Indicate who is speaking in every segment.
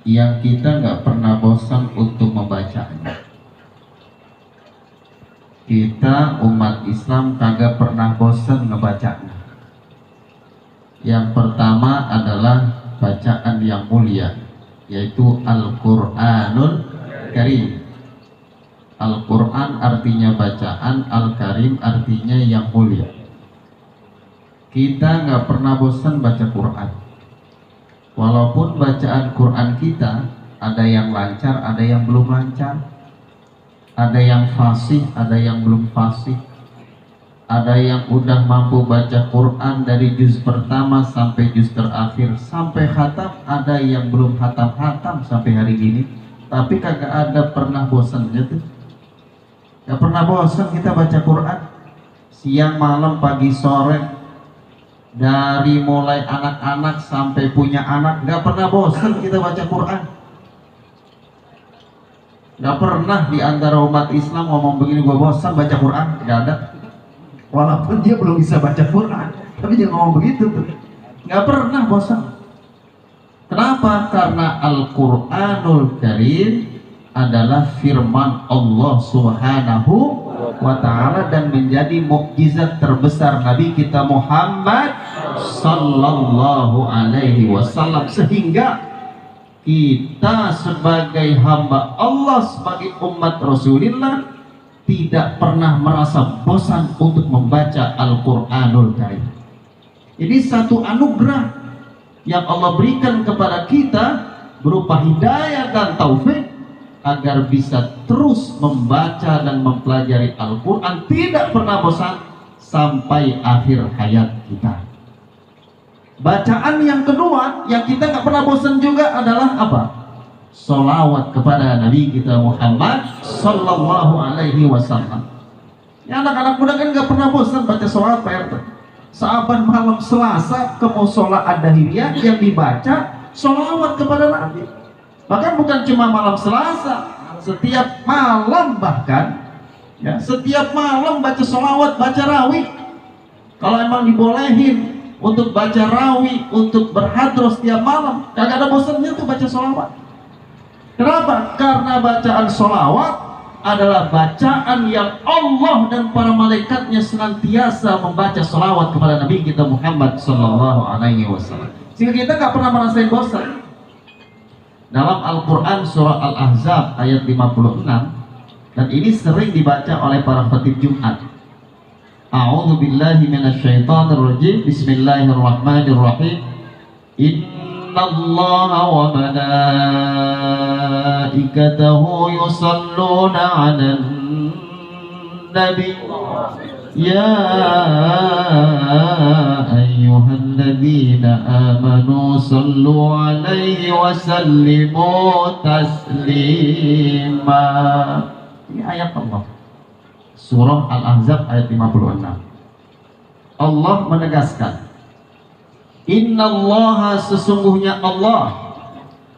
Speaker 1: yang kita nggak pernah bosan untuk membacanya. Kita umat Islam kagak pernah bosan ngebacanya. Yang pertama adalah bacaan yang mulia, yaitu Al-Quranul Karim. Al-Quran artinya bacaan, Al-Karim artinya yang mulia. Kita nggak pernah bosan baca Quran. Walaupun bacaan Quran kita ada yang lancar, ada yang belum lancar, ada yang fasih, ada yang belum fasih, ada yang udah mampu baca Quran dari juz pertama sampai juz terakhir sampai khatam, ada yang belum khatam sampai hari ini. Tapi kagak ada pernah bosan gitu. Gak pernah bosan kita baca Quran, siang malam pagi sore, dari mulai anak-anak sampai punya anak, gak pernah bosan kita baca Quran. Gak pernah di antara umat Islam ngomong begini, gua bosan baca Quran, gak ada. Walaupun dia belum bisa baca Quran, tapi dia ngomong begitu tuh. Gak pernah bosan. Kenapa? Karena Al-Quranul Karim adalah firman Allah Subhanahu wa ta'ala dan menjadi mukjizat terbesar Nabi kita Muhammad sallallahu alaihi wasallam, sehingga kita sebagai hamba Allah, sebagai umat Rasulullah, tidak pernah merasa bosan untuk membaca Al-Quranul Karim. Ini satu anugerah yang Allah berikan kepada kita berupa hidayah dan taufik agar bisa terus membaca dan mempelajari Al-Quran, tidak pernah bosan sampai akhir hayat kita. Bacaan yang kedua yang kita nggak pernah bosan juga adalah apa? Sholawat kepada Nabi kita Muhammad sallallahu alaihi wasallam. Ya, anak-anak muda kan nggak pernah bosan baca sholawat, Pak RT. Saban malam Selasa ke musola Ad-Dahiriyah yang dibaca sholawat kepada Nabi. Bahkan bukan cuma malam Selasa, setiap malam, bahkan ya, setiap malam baca sholawat, baca rawi. Kalau emang dibolehin untuk baca rawi, untuk berhadroh setiap malam, kagak ada bosannya tuh baca sholawat. Kenapa? Karena bacaan sholawat adalah bacaan yang Allah dan para malaikatnya senantiasa membaca sholawat kepada Nabi kita Muhammad sallallahu alaihi wasallam, sehingga kita nggak pernah merasain bosan. Dalam Al-Quran surah Al-Ahzab ayat 56, dan ini sering dibaca oleh para khatib Jumat. A'udzu billahi minasyaitonir rajim. Bismillahirrahmanirrahim. Innallaha wa malaikatahu yusalluna 'alan nabi. Ya ayyuhalladzina amanu sallu alaihi wa sallimu taslima. Ini ayat Allah, surah Al-Ahzab ayat 56. Allah menegaskan, innallaha, sesungguhnya Allah,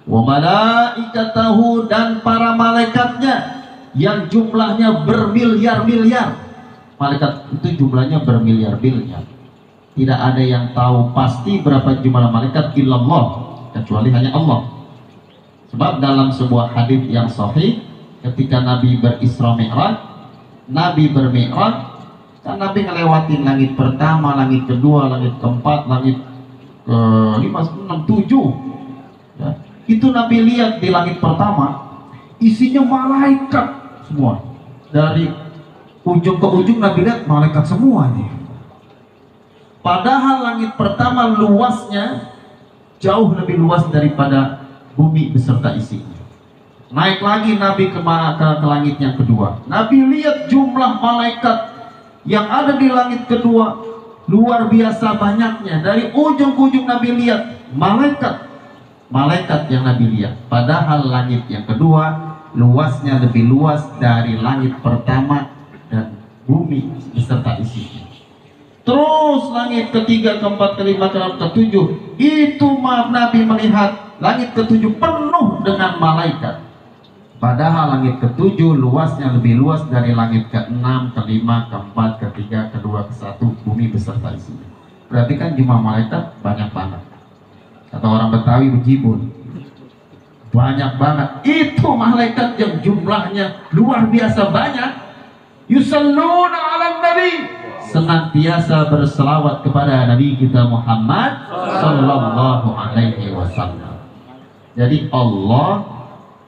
Speaker 1: wa malaikatahu, dan para malaikatnya yang jumlahnya bermiliar-miliar. Malaikat itu jumlahnya bermiliar-miliar. Tidak ada yang tahu pasti berapa jumlah malaikat illallah, kecuali hanya Allah. Sebab dalam sebuah hadis yang sahih, ketika Nabi berisra mi'raj, Nabi bermi'raj, kan Nabi ngelewatin langit pertama, langit kedua, langit keempat, langit ke 5, 6, 7 ya. Itu Nabi lihat di langit pertama isinya malaikat semua. Dari ujung ke ujung Nabi lihat malaikat semuanya. Padahal langit pertama luasnya jauh lebih luas daripada bumi beserta isinya. Naik lagi Nabi ke langit yang kedua. Nabi lihat jumlah malaikat yang ada di langit kedua luar biasa banyaknya. Dari ujung ke ujung Nabi lihat malaikat yang Nabi lihat. Padahal langit yang kedua luasnya lebih luas dari langit pertama dan bumi beserta isinya. Terus langit ketiga, keempat, kelima, keenam, ketujuh, itu Nabi melihat langit ketujuh penuh dengan malaikat. Padahal langit ketujuh luasnya lebih luas dari langit keenam, kelima, keempat, ketiga, kedua, kesatu, bumi beserta isinya. Berarti kan jumlah malaikat banyak banget. Kata orang Betawi bejibun. banyak banget. Itu malaikat yang jumlahnya luar biasa banyak. Yusalluna ala nabi, senantiasa berselawat kepada Nabi kita Muhammad sallallahu alaihi wasallam. Jadi Allah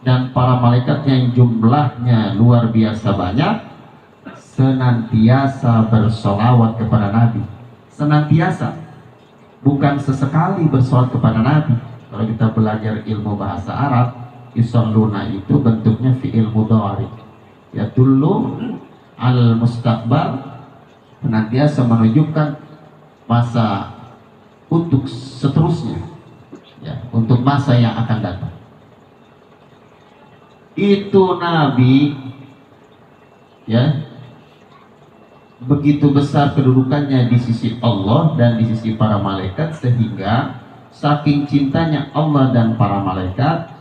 Speaker 1: dan para malaikatnya yang jumlahnya luar biasa banyak senantiasa berselawat kepada Nabi. Senantiasa, bukan sesekali berselawat kepada Nabi. Kalau kita belajar ilmu bahasa Arab, yusalluna itu bentuknya fi'il mudhari, ya dulu al mustaqbal, senantiasa menunjukkan masa untuk seterusnya, ya, untuk masa yang akan datang. Itu Nabi, ya, begitu besar kedudukannya di sisi Allah dan di sisi para malaikat, sehingga saking cintanya Allah dan para malaikat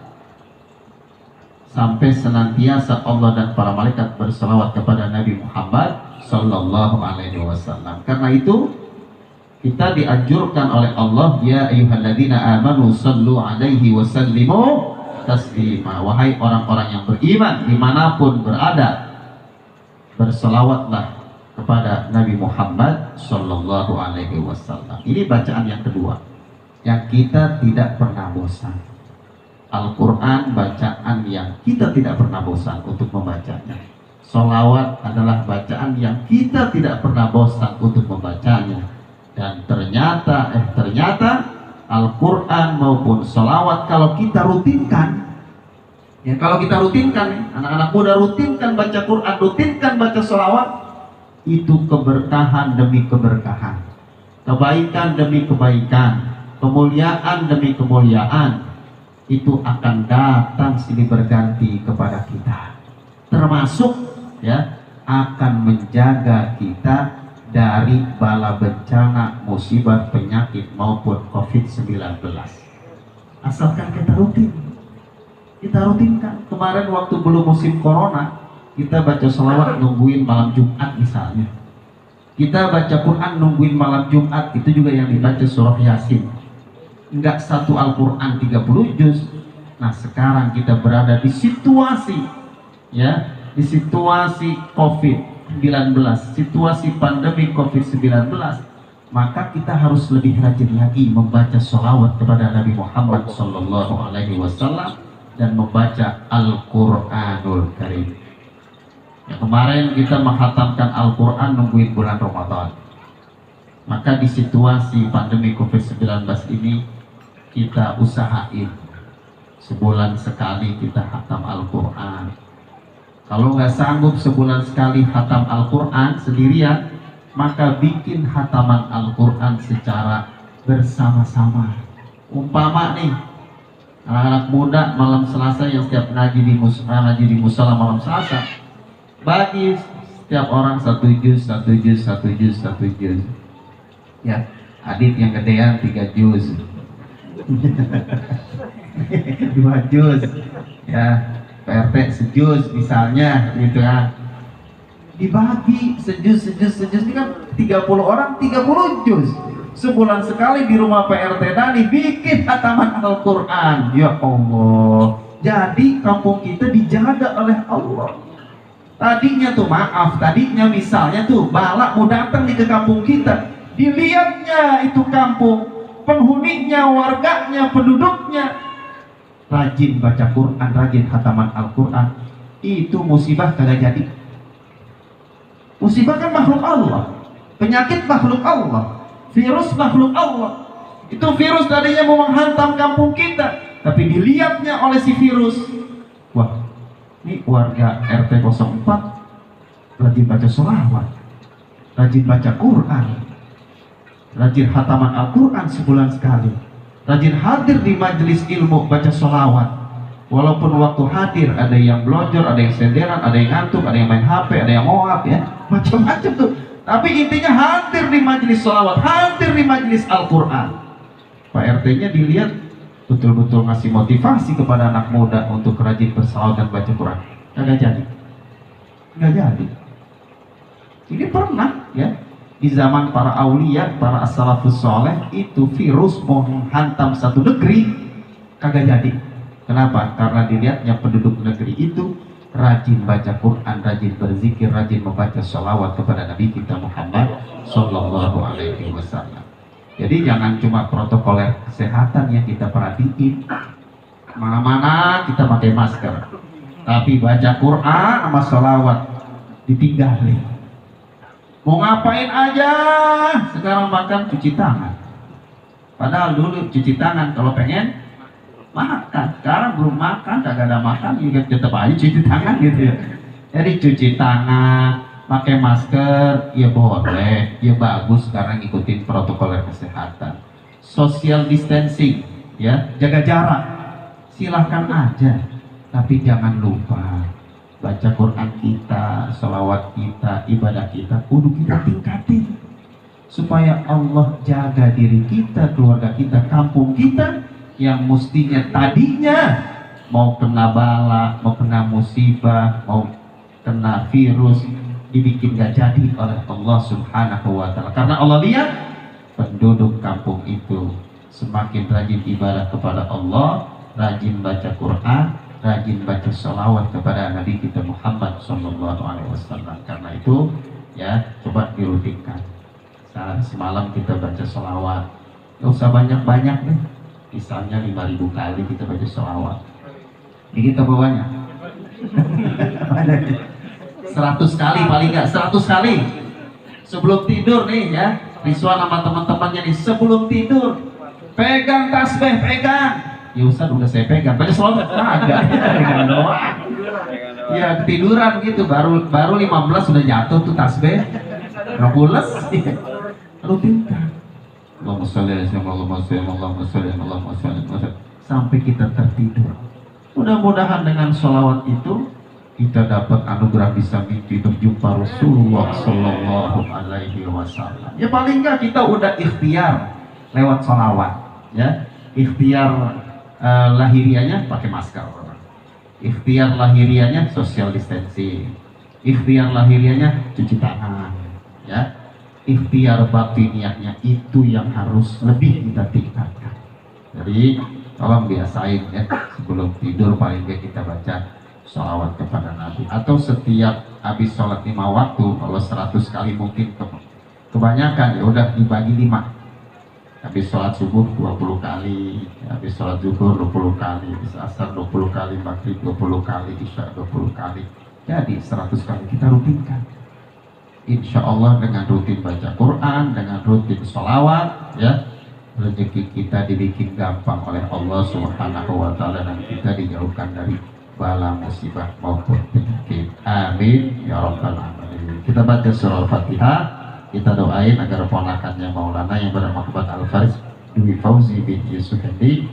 Speaker 1: sampai senantiasa Allah dan para malaikat berselawat kepada Nabi Muhammad sallallahu alaihi wasallam. Karena itu kita dianjurkan oleh Allah, ya ayyuhalladzina amanu sallu alaihi wasallimu taslima. Wahai orang-orang yang beriman dimanapun berada, berselawatlah kepada Nabi Muhammad sallallahu alaihi wasallam. Ini bacaan yang kedua yang kita tidak pernah bosan. Al-Quran bacaan yang kita tidak pernah bosan untuk membacanya. Sholawat adalah bacaan yang kita tidak pernah bosan untuk membacanya. Dan ternyata Al-Quran maupun sholawat kalau kita rutinkan, ya, kalau kita rutinkan, anak-anak muda rutinkan baca Quran, rutinkan baca sholawat, itu keberkahan demi keberkahan, kebaikan demi kebaikan, kemuliaan demi kemuliaan, itu akan datang silih berganti kepada kita, termasuk, ya, akan menjaga kita dari bala bencana, musibah, penyakit maupun COVID-19. Asalkan kita rutinkan. Kemarin waktu belum musim corona, kita baca sholawat nungguin malam Jumat misalnya. Kita baca Quran nungguin malam Jumat, itu juga yang dibaca surah Yasin. Enggak satu Al-Quran 30 juz. Nah, sekarang kita berada di situasi, ya, di situasi COVID-19, situasi pandemi COVID-19, maka kita harus lebih rajin lagi membaca sholawat kepada Nabi Muhammad sallallahu alaihi wasallam dan membaca Al-Quranul Karim. Ya, kemarin kita menghatamkan Al-Quran nungguin bulan Ramadan. Maka di situasi pandemi COVID-19 ini kita usahain sebulan sekali kita hatam Al-Quran. Kalau nggak sanggup sebulan sekali hatam Al-Quran sendirian, maka bikin hataman Al-Quran secara bersama-sama. Umpama nih, anak-anak muda malam Selasa yang setiap ngaji di musola malam Selasa, bagi setiap orang satu juz. Ya, Adit yang gedean 3 juz. 2 juz, ya, PRT sejuz misalnya, gitu kan. Dibagi sejuz ini kan 30 orang 30 juz. Sebulan sekali di rumah PRT Dani bikin hataman Al-Quran. Ya Allah, jadi kampung kita dijaga oleh Allah. Tadinya misalnya tuh balak mau datang nih ke kampung kita, dilihatnya itu kampung, penghuninya, warganya, penduduknya rajin baca Quran, rajin hataman Al-Quran, itu musibah kagak jadi. Musibah kan makhluk Allah, penyakit makhluk Allah, virus makhluk Allah. Itu virus tadinya mau menghantam kampung kita, tapi dilihatnya oleh si virus, wah, ini warga RT 04 rajin baca sholawat, rajin baca Quran, rajin hataman Al-Quran sebulan sekali, rajin hadir di majelis ilmu baca sholawat. Walaupun waktu hadir ada yang blonjor, ada yang senderan, ada yang ngantuk, ada yang main HP, ada yang ngoap, ya, macam-macam tuh. Tapi intinya hadir di majelis sholawat, hadir di majelis Al-Quran. Pak RT-nya dilihat betul-betul ngasih motivasi kepada anak muda untuk rajin bersalawat dan baca Quran. Nggak jadi. Ini pernah, ya, di zaman para aulia, para as-salafus soleh, itu virus mau menghantam satu negeri, kagak jadi. Kenapa? Karena dilihatnya penduduk negeri itu rajin baca Quran, rajin berzikir, rajin membaca sholawat kepada Nabi kita Muhammad Sallallahu Alaihi Wasallam. Jadi jangan cuma protokoler kesehatan yang kita perhatiin, mana-mana kita pakai masker, tapi baca Quran sama sholawat ditinggalin. Mau ngapain aja, sekarang makan cuci tangan. Padahal dulu cuci tangan kalau pengen makan, sekarang belum makan, kagak ada makan juga tetap aja cuci tangan gitu ya. Jadi cuci tangan, pakai masker, ya boleh, ya bagus karena ngikutin protokol kesehatan. Social distancing, ya, jaga jarak, silahkan aja, tapi jangan lupa baca Quran kita, sholawat kita, ibadah kita, kudu kita tingkatin supaya Allah jaga diri kita, keluarga kita, kampung kita yang mestinya tadinya mau kena bala, mau kena musibah, mau kena virus, dibikin gak jadi oleh Allah Subhanahu wa Ta'ala. Karena Allah lihat penduduk kampung itu semakin rajin ibadah kepada Allah, rajin baca Quran, rajin baca sholawat kepada Nabi kita Muhammad Sallallahu Alaihi Wasallam. Karena itu ya coba dirutinkan. Saat semalam kita baca sholawat, gak usah banyak-banyak deh, misalnya 5.000 kali kita baca sholawat. Ini kita bawanya 100 kali paling nggak, 100 kali sebelum tidur nih ya. Rizwan sama teman-temannya nih sebelum tidur pegang tasbih, pegang. Ya Ustaz udah saya pegang, baca sholawat agak pegang doang. Ya ketiduran gitu, baru 15 sudah jatuh tuh tasbih, nggak pules. Rutinkan. Allahumma sholli sampai kita tertidur. Mudah-mudahan dengan sholawat itu kita dapat anugerah bisa mimpi berjumpa Rasulullah Sallallahu Alaihi Wasallam. Ya paling enggak kita udah ikhtiar lewat sholawat, ya. Ikhtiar lahirianya pakai masker, ikhtiar lahirianya social distancing, ikhtiar lahirianya cuci tangan, ya. Ikhtiar batiniahnya itu yang harus lebih kita tingkatkan. Jadi tolong biasain ya, sebelum tidur paling nggak kita baca sholawat kepada Nabi, atau setiap habis sholat 5 waktu. Kalau 100 kali mungkin kebanyakan, ya udah dibagi 5. Habis sholat subuh 20 kali, habis sholat zuhur 20 kali, habis asar 20 kali, maghrib 20 kali, isya 20 kali. Jadi 100 kali kita rutinkan. Insya Allah dengan rutin baca Quran, dengan rutin sholawat, ya, rezeki kita dibikin gampang oleh Allah Subhanahu wa Ta'ala, dan kita dijauhkan dari bala musibah maupun penyakit. Amin ya rabbal alamin. Kita baca surah Al-Fatihah, kita doain agar ponakannya Maulana yang bernama Al-Faris Dwi Fauzi bin Yusuf Hendi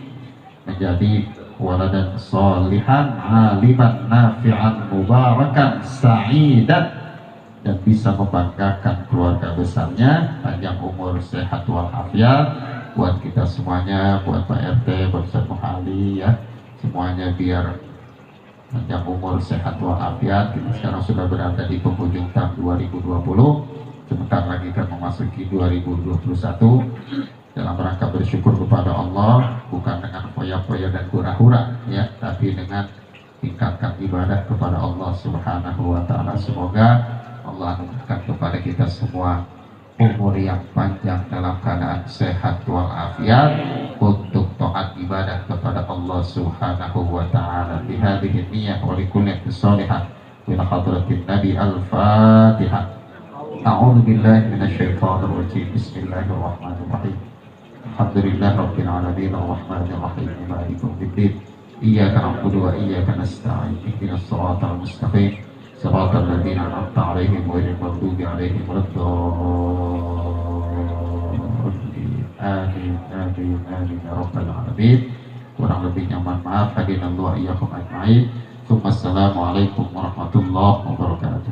Speaker 1: menjadi waladan solihan, aliman nafi'an, mubarakan, sa'idan, dan bisa membanggakan keluarga besarnya, panjang umur, sehat walafiat buat kita semuanya, buat Pak RT, buat Ustaz Muhali, ya, semuanya biar panjang umur, sehat walafiat. Kita sekarang sudah berada di penghujung tahun 2020, sebentar lagi akan memasuki 2021. Dalam rangka bersyukur kepada Allah, bukan dengan foya-foya dan hura-hura, ya, tapi dengan tingkatkan ibadah kepada Allah Subhanahu wa Ta'ala. Semoga Allah anugerahkan kepada kita semua umur yang panjang dalam keadaan sehat walafiat untuk taat ibadah kepada Allah Subhanahu wa Ta'ala. Bi hadhihi niyyah wa li kulli shalihah ila hadratin Nabi. Al-Fatihah. A'udzu billahi minasy syaithanir rajim. Bismillahirrahmanirrahim. Alhamdulillahi rabbil alamin arrahmanir rahim maliki yaumiddin. Iyyaka na'budu wa iyyaka nasta'in. Ihdinas siratal mustaqim. صراط الذين أنعمت عليهم غير المغضوب عليهم ولا الضالين. آمين آمين آمين يا رب العالمين. Kurang lebihnya mohon maaf. Hadinallahu iyyakum ajma'in. Assalamualaikum warahmatullahi wabarakatuh.